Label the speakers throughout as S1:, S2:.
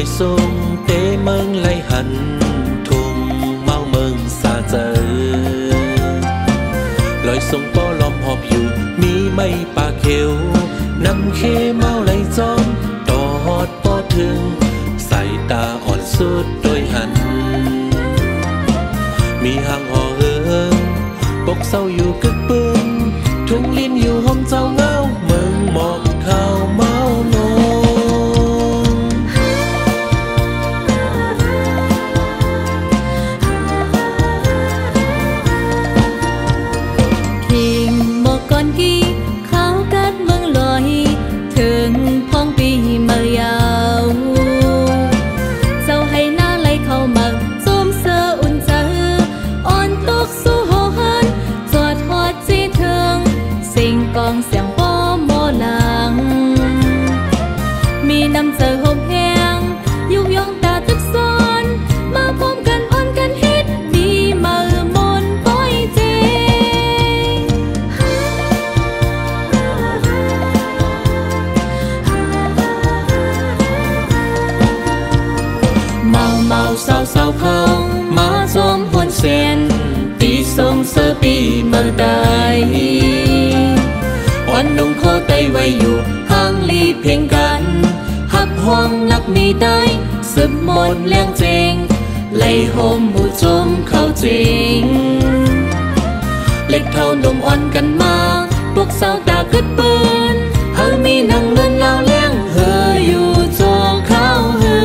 S1: sông tế mừng lấy hẳn thùng mau mừng xa giờ lối sông to lom họp dù mi mây pa kêu nằm khê mau lấy gió đỏ hót po thương sải taอ่อนสุดโดยหันมีห่างห่อเฮืองปกเศร้าอยู่กึกปืนทุ่งลิ้นอยู่ห้องเจ้าเงาเมืองหมอกข้าวเมาโน
S2: ทิ้งหมอกก่อนกี่ข้าวกัดเมืองลอยถึงพ้องปีเมื่อยาวเจ้าให้หน้าไหลเข้ามาส้มเสืออุ่นเจออ่อนตกสู้โหหันจอดหอดจีเทิงสิ่งกองเสียงป้อมอหลังมีน้ำเจอห่มแห้งยุกยองตาตึกซ้อนมาพร้อมกันอ่อนกันเฮ็ดมีมือมนป้อยเจเมาเมาเศร้าเศร้าเขามาจอมหวนเสียนตีทรงเสือปีเมื่อใดวันนุ่งโคไตไว้อยู่ห่างลีเพียงกันหักห้องนักมีได้สืบหมดเลี้ยงจริงไล่โฮมหมู่จมเข้าจริงเล็กเท่าหนุ่มอ่อนกันมาพวกสาวตากึดปืนเฮามีนั่งเงินลาวเลี้ยงเฮออยู่จอเข้าเฮือ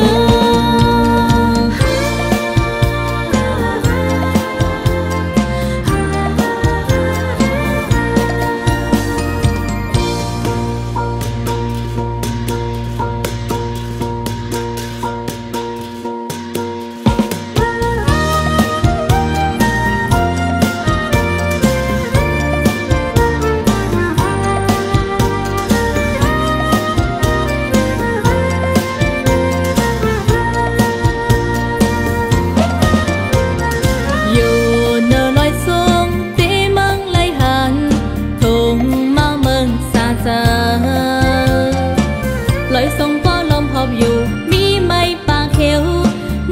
S2: ลอยส่งป้อลมหอบอยู่มีไม่ปากเขียว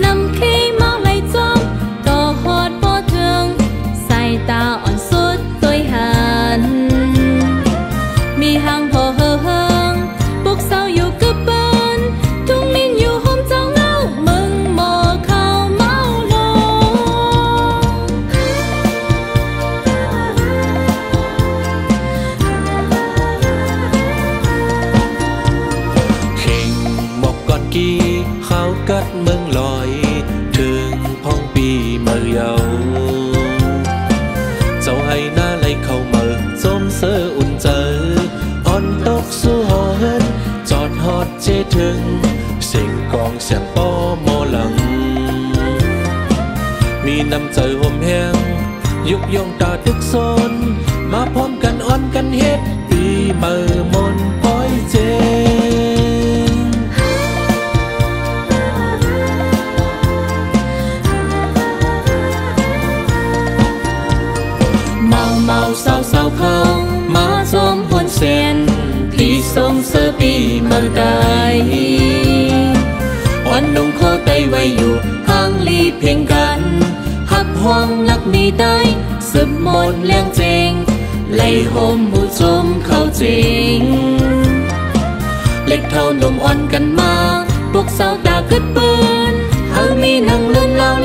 S2: นำขี้เมาไหลจอมต่อหอดป้อเทืองสายตาอ่อนสุดตัวหันมีห่างพอเฮืองปลุกเศร้าอยู่กึบเบิ้นทุ่งลิ้นอยู่ห้องเจ้าเงามึงหมอข้าวเมาลง
S1: กี่ข้าวกัดเมืองลอยถึงพ้องปีเมื่อยาวเจ้าให้หน้าไหลเข้ามาส้มเสืออุ่นเจออ่อนตกสู้หอเฮินจอดฮอดเจถึงเสียงกองเสียงป้อมอหลังมีน้ำใจห่มแห้งยุกยองตาตึกซนมาพร้อมกันอ่อนกันเฮ็ดปีเมื่อมนป้อยเจเมาเศร้าเศร้าเขามาจอมหวนเสียนที่ทรงเสือปีเมื่อใดวันนุ่งโคไตไว้อยู่ห่างลีเพียงกันหักห้องนักมีได้สืบหมดเลี้ยงจริงไล่โฮมหมู่จมเข้าจริงเล็กเท่าหนุ่มอ่อนกันมาพวกสาวตากึดปืนเฮามีนั่งเลื่อนลาว